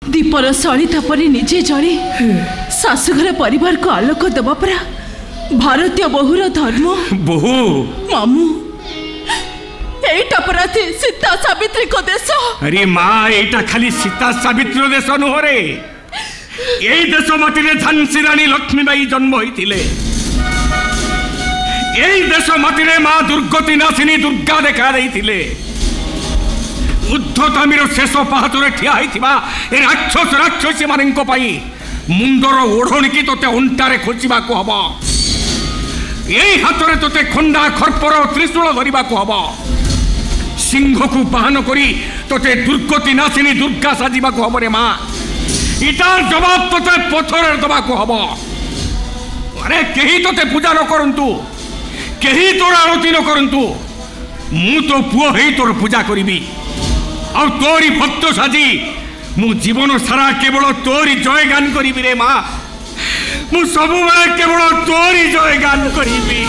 दीपर सलिता परी निजे जड़ी शाशुघर परिवार को आलोक देवा परा भारतीय बहुर धर्म। बहु मामू एटा पराथे सीता सावित्री को देश। अरे माँ एटा खाली सीता सावित्री देश नुहरे यही देश माटी झांसी रानी लक्ष्मीबाई जन्म होइतिले। यही देश माटी माँ दुर्गति नाशिनी दुर्गा देखा देइतिले। उद्धतामीर शेष पाहाचरे ठिया होइथिबा ए राक्षस राक्षसी मानंको पाई मुंडर ओढ़णी की तोते अंटारे खोजिबा को हबो। एई हातरे तोते खंडा खरपर त्रिशूल धरिबा को हबो। सिंह को बाहन करी तोते दुर्गति नाशिनी दुर्गा साजिबा को हबो रे माँ। इटार जवाब तोते पथर दबा को हबो। अरे केही तोते पूजा न करंतु केही तोर आरती न करंतु मु तो पुओ हेई तोर पूजा करिबी और तोरी भक्त साजी मु जीवन सारा केवल तोरी जय गान करी रे माँ। मु सब बेले केवल तोरी जय गान करी।